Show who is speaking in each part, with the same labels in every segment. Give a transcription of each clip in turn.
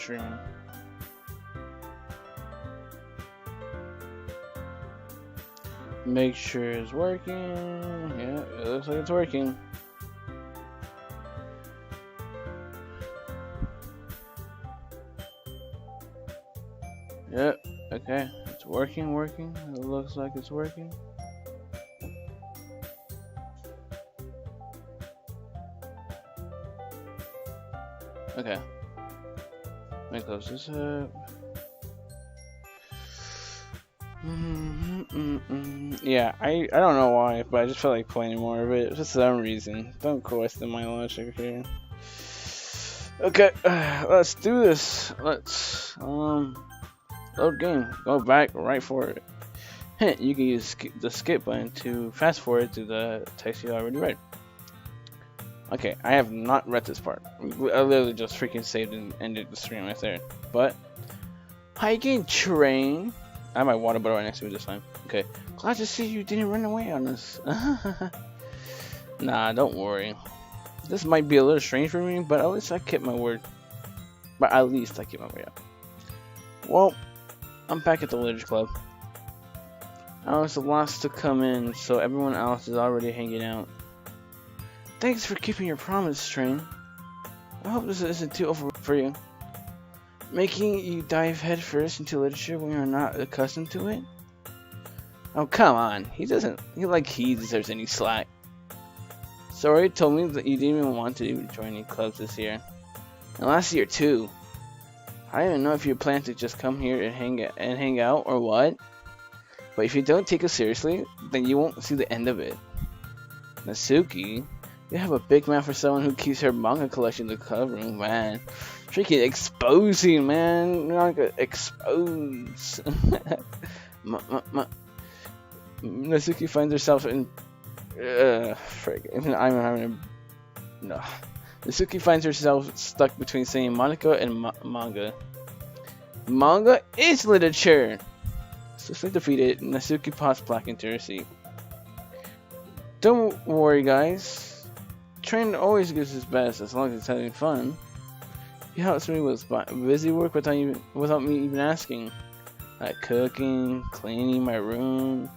Speaker 1: streaming. Make sure it's working. Yeah, it looks like it's working. Yep, okay, it's working. It looks like it's working. Okay, let me close this up. Yeah, I don't know why, but I just felt like playing more of it for some reason. Don't question my logic here. Okay, let's do this. Let's load game. Go back right for it. Hint: you can use the skip button to fast forward to the text you already read. Okay, I have not read this part. I literally just freaking saved and ended the stream right there. But hiking train. I have my water bottle right next to me this time. Okay. Glad to see you didn't run away on us. Nah, don't worry. This might be a little strange for me, but at least I kept my word. Well, I'm back at the Village Club. I was the last to come in, so everyone else is already hanging out. Thanks for keeping your promise, Train. I hope this isn't too over for you. Making you dive headfirst into literature when you're not accustomed to it? Oh, come on. He deserves any slack. Sorry, told me that you didn't even want to join any clubs this year. And last year, too. I don't even know if you plan to just come here and hang out or what. But if you don't take us seriously, then you won't see the end of it. Natsuki, you have a big mouth for someone who keeps her manga collection in the club room, man. Freaking exposing, man. You're not gonna expose. Natsuki finds herself in. I'm having a. No. Natsuki finds herself stuck between saying Monica and manga. Manga is literature! Successfully defeated, Natsuki pops back into her seat. Don't worry, guys. Train always gives his best as long as it's having fun. He helps me with busy work without me even asking. Like cooking, cleaning my room.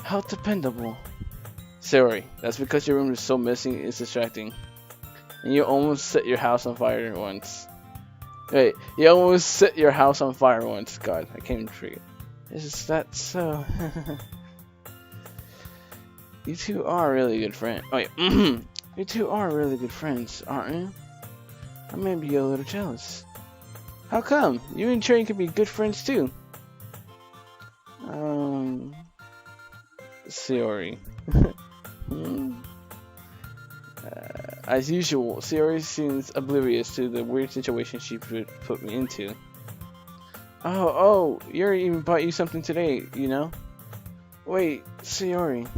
Speaker 1: How dependable. Sorry, that's because your room is so messy it's distracting. And you almost set your house on fire once. Wait, you almost set your house on fire once. God, I can't even forget. Is that so? You two are really good friends. Oh yeah, you two are really good friends, aren't you? I may be a little jealous. How come? You and Train could be good friends too. Sayori. As usual, Sayori seems oblivious to the weird situation she put me into. Oh, Yuri even bought you something today, you know? Wait, Sayori.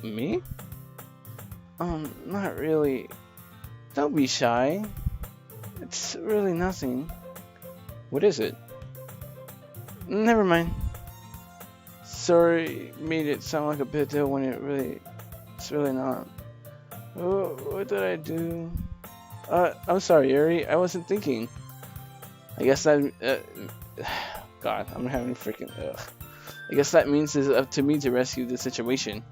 Speaker 1: Me? Not really. Don't be shy. It's really nothing. What is it? Never mind. Sorry, made it sound like a big deal when it's really not. Oh, what did I do? I'm sorry, Yuri. I wasn't thinking. I guess that. God, I'm having freaking. I guess that means it's up to me to rescue the situation.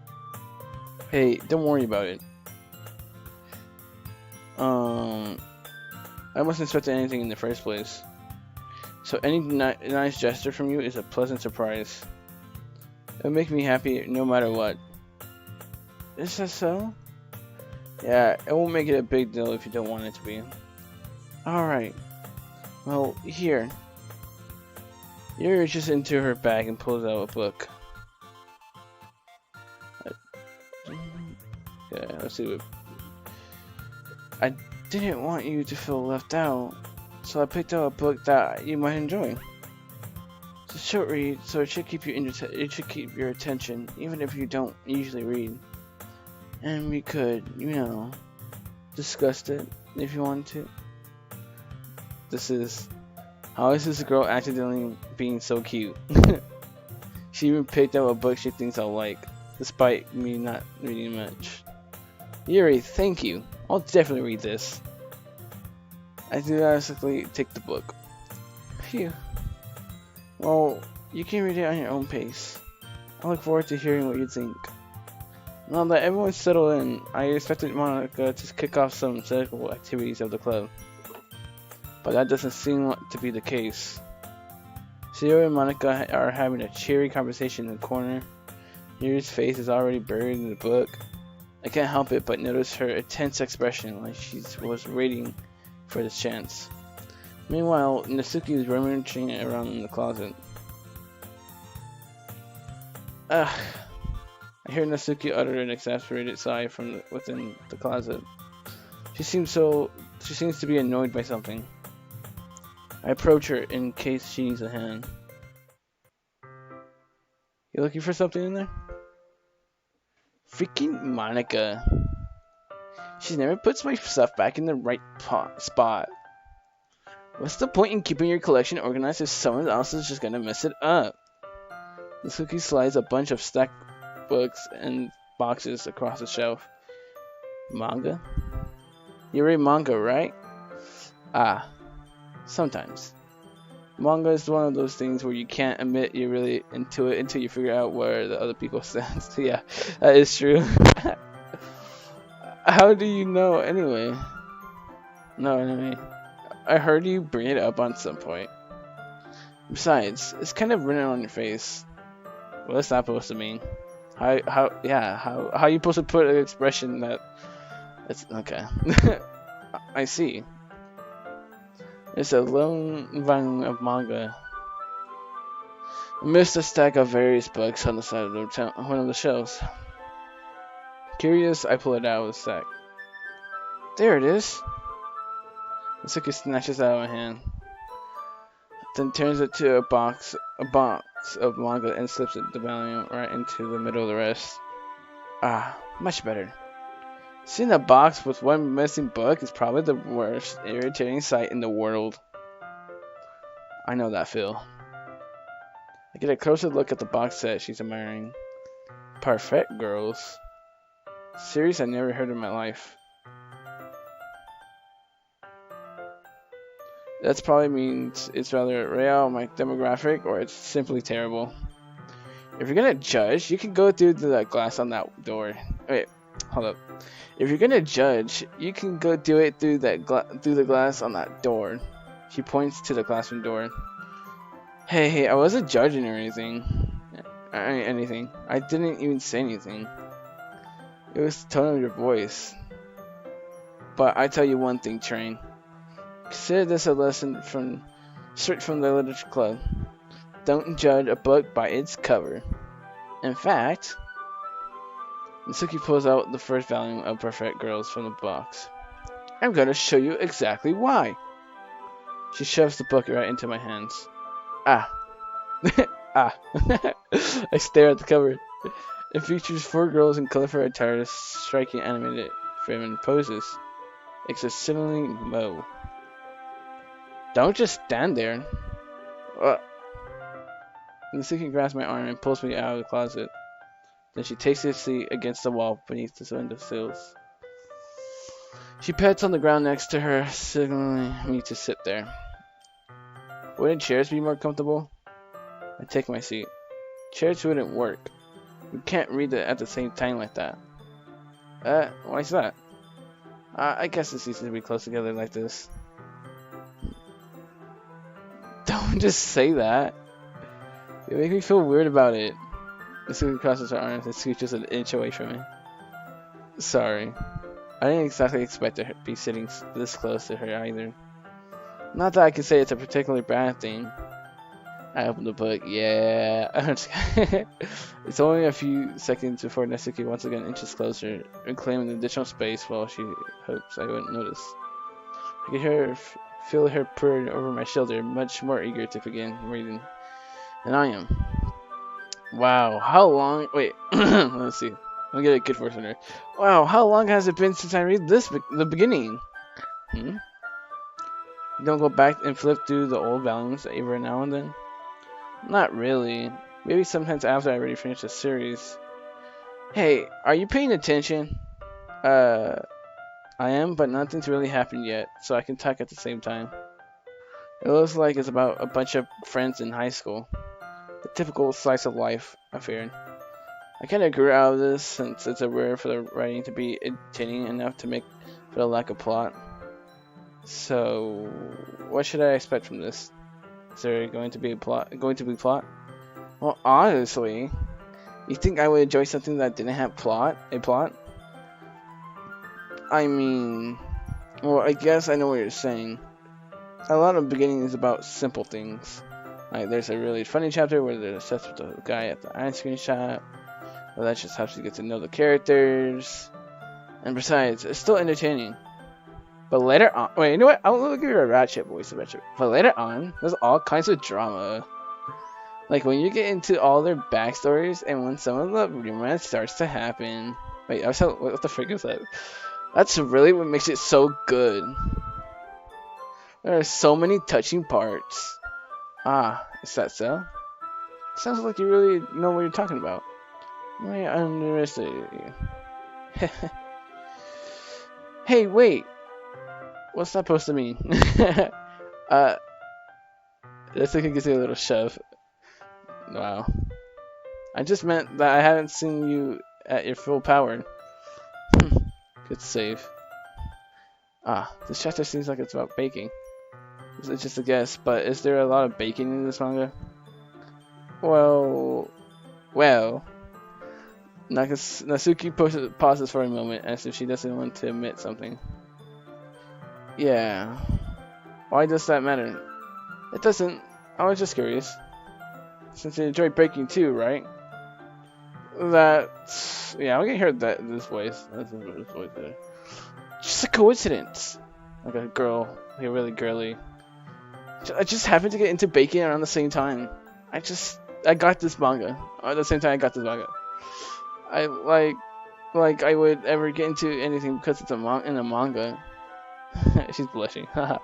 Speaker 1: Hey, don't worry about it. I wasn't expecting anything in the first place. So any nice gesture from you is a pleasant surprise. It'll make me happy no matter what. Is that so? Yeah, it won't make it a big deal if you don't want it to be. Alright. Well, here. Yuri reaches into her bag and pulls out a book. Okay, let's see what... I didn't want you to feel left out, so I picked out a book that you might enjoy. It's a short read, so it should keep your attention, even if you don't usually read. And we could, you know, discuss it if you want to. How is this girl accidentally being so cute? She even picked out a book she thinks I'll like, despite me not reading much. Yuri, thank you. I'll definitely read this. I enthusiastically take the book. Phew. Well, you can read it on your own pace. I look forward to hearing what you think. Now that everyone's settled in, I expected Monica to kick off some physical activities of the club. But that doesn't seem to be the case. Sierra and Monica are having a cheery conversation in the corner. Yuri's face is already buried in the book. I can't help it but notice her tense expression, like she was waiting for this chance. Meanwhile, Natsuki is rummaging around in the closet. Ugh. I hear Natsuki utter an exasperated sigh from within the closet. She seems to be annoyed by something. I approach her in case she needs a hand. You looking for something in there? Freaking Monica. She never puts my stuff back in the right spot. What's the point in keeping your collection organized if someone else is just gonna mess it up? Natsuki slides a bunch of stacked books and boxes across the shelf. Manga? You read manga, right? Ah, sometimes. Manga is one of those things where you can't admit you're really into it until you figure out where the other people stand. Yeah, that is true. How do you know anyway? No, anyway. I heard you bring it up on some point. Besides, it's kind of written on your face. What's that supposed to mean? How you supposed to put an expression that it's okay. I see. It's a lone volume of manga amidst a stack of various books on the side of one of the shelves. Curious, I pull it out of the stack. There it is. Natsuki snatches it out of my hand, then turns it to a box of manga and slips the volume right into the middle of the rest. Ah, much better. Seeing a box with one missing book is probably the worst irritating sight in the world. I know that feel. I get a closer look at the box set she's admiring. Perfect Girls. Series I never heard in my life. That probably means it's rather real my demographic or it's simply terrible. If you're gonna judge, you can go through the glass on that door. Wait, hold up. If you're gonna judge, you can go do it through the glass on that door. She points to the classroom door. Hey, I wasn't judging or anything. I didn't even say anything. It was the tone of your voice. But I tell you one thing, Train. Consider this a lesson straight from the literature club. Don't judge a book by its cover. In fact, Natsuki pulls out the first volume of Perfect Girls from the box. I'm gonna show you exactly why. She shoves the book right into my hands. Ah. Ah. I stare at the cover. It features 4 girls in colorful attire, striking animated feminine poses. Exceptionally Mo. Don't just stand there. Natsuki grabs my arm and pulls me out of the closet. Then she takes her seat against the wall beneath the windowsills. She pets on the ground next to her, signaling me to sit there. Wouldn't chairs be more comfortable? I take my seat. Chairs wouldn't work. You can't read it at the same time like that. Why's that? I guess it's easy to be close together like this. Don't just say that. You make me feel weird about it. Natsuki crosses her arms and scooches an inch away from me. Sorry. I didn't exactly expect to be sitting this close to her either. Not that I can say it's a particularly bad thing. I opened the book. Yeah. It's only a few seconds before Natsuki once again inches closer, reclaiming additional space while she hopes I wouldn't notice. I can feel her purring over my shoulder, much more eager to begin reading than I am. Wow, how long? Wait, let's see. I'll get a good voice on her. Wow, how long has it been since I read the beginning? You don't go back and flip through the old volumes every now and then? Not really. Maybe sometimes after I already finished the series. Hey, are you paying attention? I am, but nothing's really happened yet, so I can talk at the same time. It looks like it's about a bunch of friends in high school. A typical slice of life, I feared. I kinda grew out of this since it's rare for the writing to be entertaining enough to make for the lack of plot. So, what should I expect from this? Is there going to be a plot? Well, honestly, you think I would enjoy something that didn't have a plot? I mean, well, I guess I know what you're saying. A lot of the beginning is about simple things. Like, there's a really funny chapter where they're obsessed with the guy at the ice cream shop. Well, that just helps you get to know the characters. And besides, it's still entertaining. But later on, wait, you know what? I'll give you a ratchet voice adventure. But later on, there's all kinds of drama. Like when you get into all their backstories and when some of the romance starts to happen. Wait, what the frick is that? That's really what makes it so good. There are so many touching parts. Ah, is that so? Sounds like you really know what you're talking about. I underestimated you. Hey, wait. What's that supposed to mean? This thing gives you a little shove. Wow. I just meant that I haven't seen you at your full power. Good save. Ah, this chapter seems like it's about baking. It's just a guess, but is there a lot of baking in this manga? Well... Natsuki pauses for a moment as if she doesn't want to admit something. Yeah. Why does that matter? It doesn't. I was just curious. Since you enjoy baking too, right? That's... Yeah, I can hear this voice. This voice there. Just a coincidence. Like a girl. Like a really girly. I just happened to get into baking around the same time. I got this manga. At the same time I got this manga. I like I would ever get into anything because it's in a manga. She's blushing. I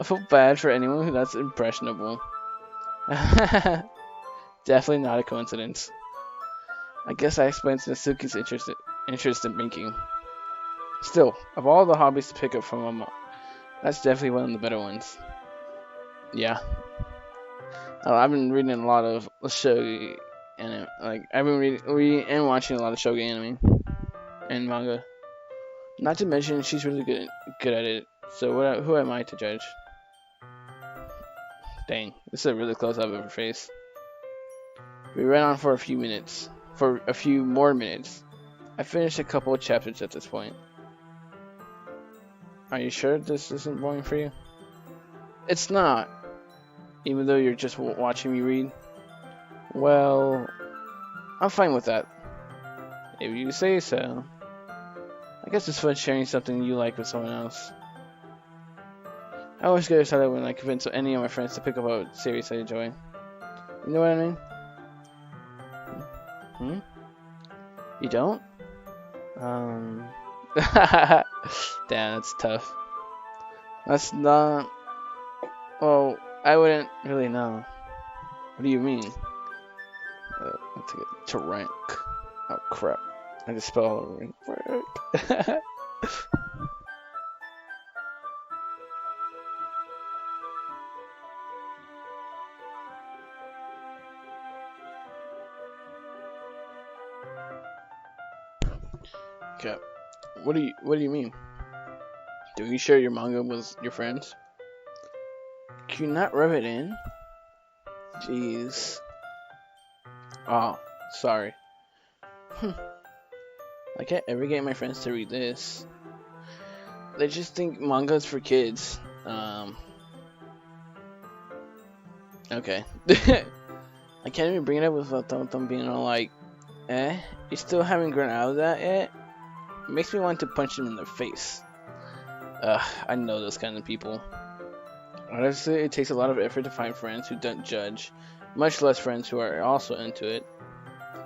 Speaker 1: feel bad for anyone who that's impressionable. Definitely not a coincidence. I guess I explained Natsuki's interest in baking. Still, of all the hobbies to pick up from Mama, that's definitely one of the better ones. Yeah. I've been reading a lot of shogi anime. Like I've been reading and watching a lot of shogi anime and manga. Not to mention, she's really good at it. So who am I to judge? Dang, this is a really close up of her face. We ran on for a few more minutes. I finished a couple of chapters at this point. Are you sure this isn't boring for you? It's not. Even though you're just watching me read. Well, I'm fine with that. If you say so. I guess it's fun sharing something you like with someone else. I always get excited when I convince any of my friends to pick up a series I enjoy. You know what I mean? Hmm? You don't? Damn, that's tough. That's not... Well, I wouldn't really know. What do you mean? Let's get to rank. Oh crap. I just spelled all over rank. Okay. What do you mean? Do you share your manga with your friends? Can you not rub it in? Jeez. Oh, sorry. I can't ever get my friends to read this. They just think manga's for kids. Okay. I can't even bring it up without them being all like, you still haven't grown out of that yet? It makes me want to punch them in the face. I know those kind of people. Honestly, it takes a lot of effort to find friends who don't judge, much less friends who are also into it.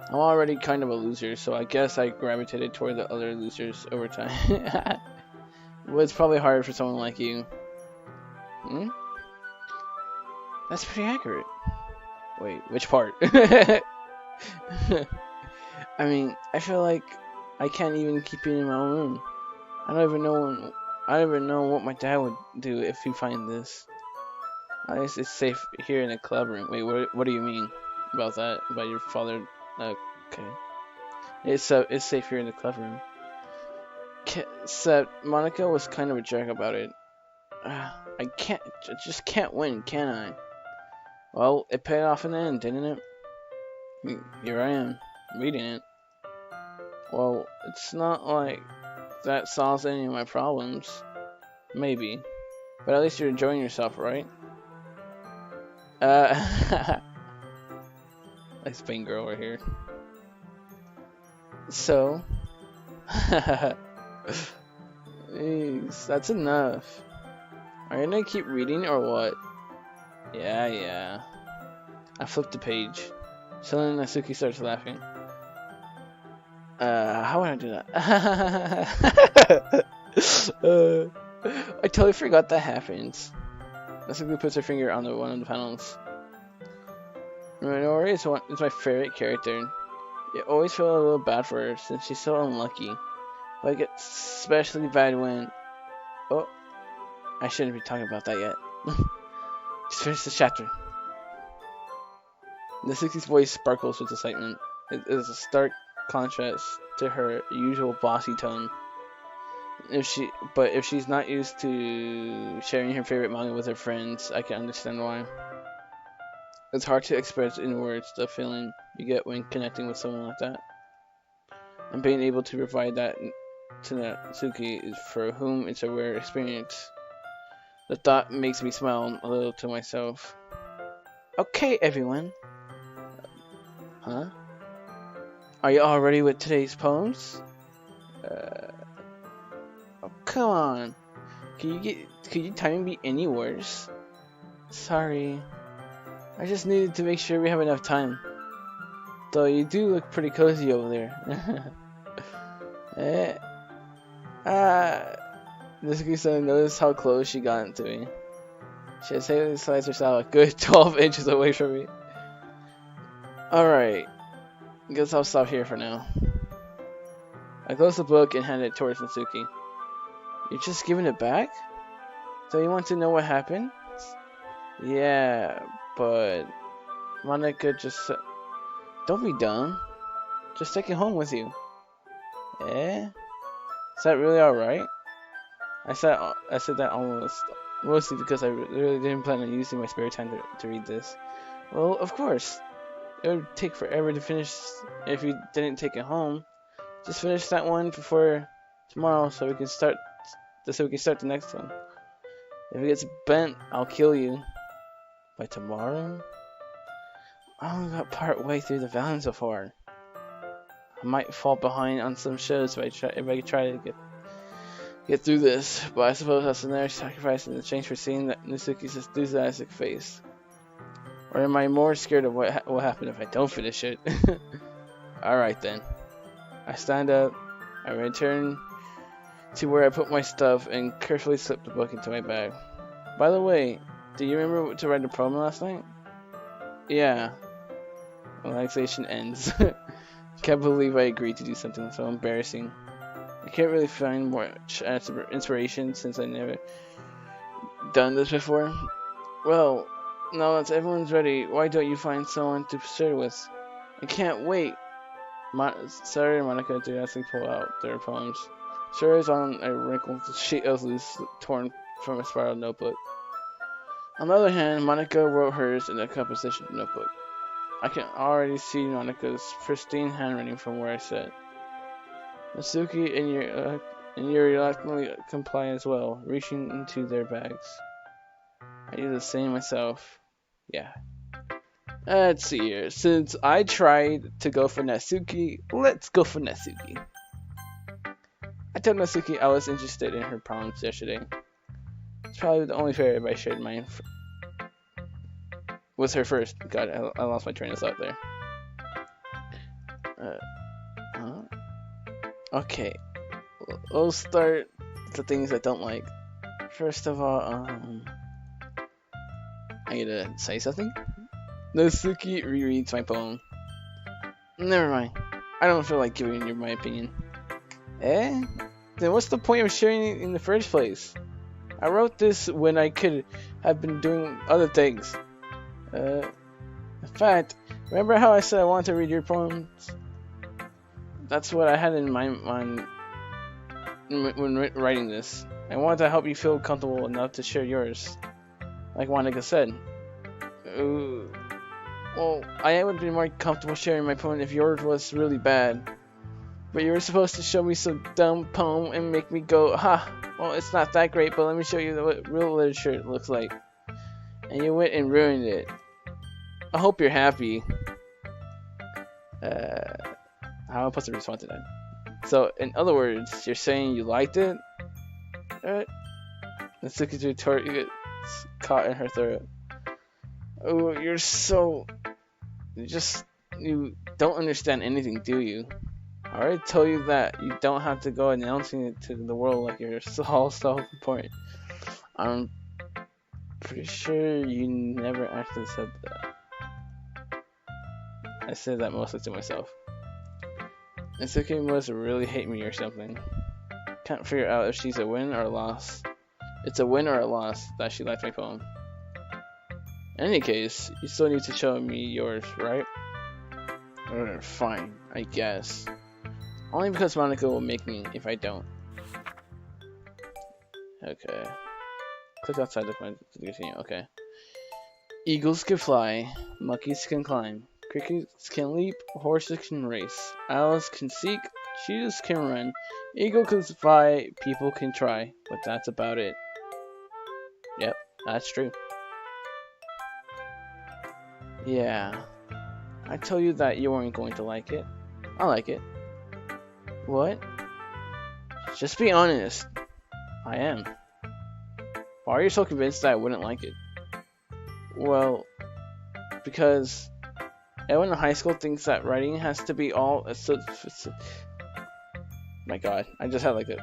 Speaker 1: I'm already kind of a loser, so I guess I gravitated toward the other losers over time. Well, it's probably hard for someone like you. Hmm? That's pretty accurate. Wait, which part? I mean, I feel like I can't even keep it in my own room. I don't even know what my dad would do if he finds this. I guess it's safe here in the club room. Wait, what do you mean about that? About your father? Okay. It's safe here in the club room. Except Monica was kind of a jerk about it. I just can't win, can I? Well, it paid off in the end, didn't it? Here I am, reading it. Well, it's not like that solves any of my problems. Maybe. But at least you're enjoying yourself, right? Like Spain girl right here. So, jeez, that's enough. Are you gonna keep reading or what? Yeah. I flipped the page. Suddenly Natsuki starts laughing. How would I do that? I totally forgot that happens. Natsuki puts her finger on one of the panels. Minori is my favorite character. You always feel a little bad for her since she's so unlucky. But it gets especially bad when... Oh, I shouldn't be talking about that yet. Just finish the chapter. Natsuki's voice sparkles with excitement. It is a stark contrast to her usual bossy tone. If she's not used to sharing her favorite manga with her friends, I can understand why. It's hard to express in words the feeling you get when connecting with someone like that. And being able to provide that to Natsuki is for whom it's a rare experience. The thought makes me smile a little to myself. Okay, everyone. Huh? Are you all ready with today's poems? Oh, come on. Could your timing be any worse? Sorry. I just needed to make sure we have enough time. Though you do look pretty cozy over there. Natsuki suddenly noticed how close she got to me. She had safely sliced herself a good 12 inches away from me. Alright. Guess I'll stop here for now. I closed the book and handed it towards Natsuki. You're just giving it back? So you want to know what happened? Yeah, but... Monica just said... Don't be dumb. Just take it home with you. Eh? Is that really alright? I said that mostly because I really didn't plan on using my spare time to read this. Well, of course. It would take forever to finish if you didn't take it home. Just finish that one before tomorrow so we can start the next one. If it gets bent, I'll kill you. By tomorrow? I only got part way through the volume so far. I might fall behind on some shows if I try to get through this, but I suppose that's another sacrifice in exchange for seeing that Natsuki's enthusiastic face. Or am I more scared of what will happen if I don't finish it? Alright then. I stand up, I return to where I put my stuff and carefully slip the book into my bag. By the way, do you remember to write a poem last night? Yeah. Relaxation ends. Can't believe I agreed to do something so embarrassing. I can't really find much inspiration since I never done this before. Well, now that everyone's ready, why don't you find someone to share with? I can't wait. Sarah and Monica enthusiastically pull out their poems. Sarah is on a wrinkled sheet of loose, torn from a spiral notebook. On the other hand, Monica wrote hers in a composition notebook. I can already see Monica's pristine handwriting from where I sat. Natsuki and Yuri reluctantly comply as well, reaching into their bags. I do the same myself. Yeah. Let's see here. Since I tried to go for Natsuki, let's go for Natsuki. I told Natsuki I was interested in her poems yesterday. It's probably the only fair if I shared mine with her first. God, I lost my train of thought there. Okay. We'll start the things I don't like. First of all, I gotta say something? Natsuki rereads my poem. Never mind. I don't feel like giving you my opinion. Eh? then what's the point of sharing it in the first place? I wrote this when I could have been doing other things. In fact, remember how I said I wanted to read your poems? That's what I had in my mind when writing this. I wanted to help you feel comfortable enough to share yours. Like Monica said. Well, I would be more comfortable sharing my poem if yours was really bad. But you were supposed to show me some dumb poem and make me go, ha, well, it's not that great, but let me show you what real literature looks like. And you went and ruined it. I hope you're happy. How am I supposed to respond to that? So, in other words, you're saying you liked it? Alright. Natsuki's retort gets caught in her throat. Oh, you're so... You don't understand anything, do you? I already told you that you don't have to go announcing it to the world like you're all self-important. I'm pretty sure you never actually said that. I said that mostly to myself. Natsuki must really hate me or something. Can't figure out if she's a win or a loss. It's a win or a loss that she liked my poem. In any case, you still need to show me yours, right? Fine, I guess. Only because Monica will make me if I don't. Okay. Click outside the point to continue. Okay. Eagles can fly, monkeys can climb, crickets can leap, horses can race, owls can seek, cheetahs can run, eagle can fly, people can try, but that's about it. Yep, that's true. Yeah. I told you that you weren't going to like it. I like it. What? Just be honest. I am. Why are you so convinced that I wouldn't like it? Well, because everyone in high school thinks that writing has to be all... My god, I just had like a...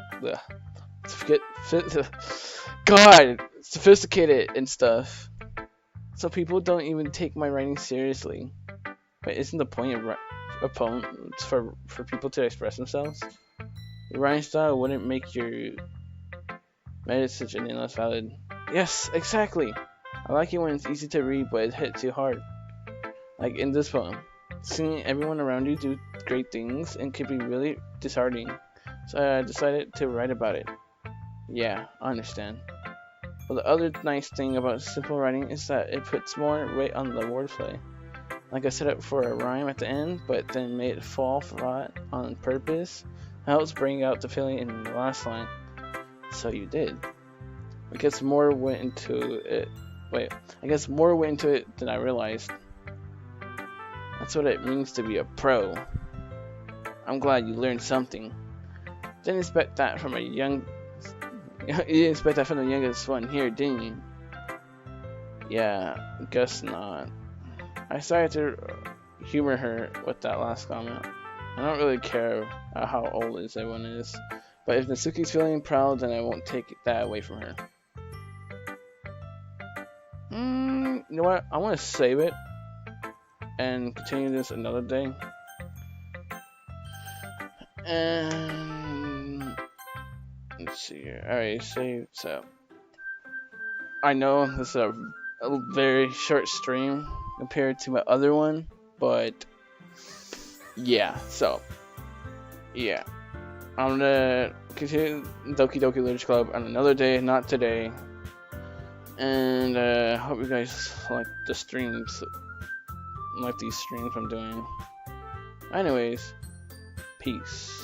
Speaker 1: God! Sophisticated and stuff. So people don't even take my writing seriously. But isn't the point of poems for people to express themselves? Your writing style wouldn't make your message any less valid. Yes, exactly. I like it when it's easy to read, but it hit too hard. Like in this poem, seeing everyone around you do great things and can be really disheartening. So I decided to write about it. Yeah, I understand. But the other nice thing about simple writing is that it puts more weight on the wordplay. Like I set up for a rhyme at the end, but then made it fall flat on purpose. Helps bring out the feeling in the last line. So you did. I guess more went into it. Wait, I guess more went into it than I realized. That's what it means to be a pro. I'm glad you learned something. Didn't expect that from a young. You didn't expect that from the youngest one here, didn't you? Yeah, guess not. I started to humor her with that last comment. I don't really care how old everyone is, but if Natsuki's feeling proud, then I won't take that away from her. You know what? I want to save it and continue this another day. And let's see here. Alright, saved. So I know this is a very short stream compared to my other one, but yeah, so yeah, I'm gonna continue Doki Doki Literature Club on another day, not today. And hope you guys like the streams, like these streams I'm doing. Anyways, peace.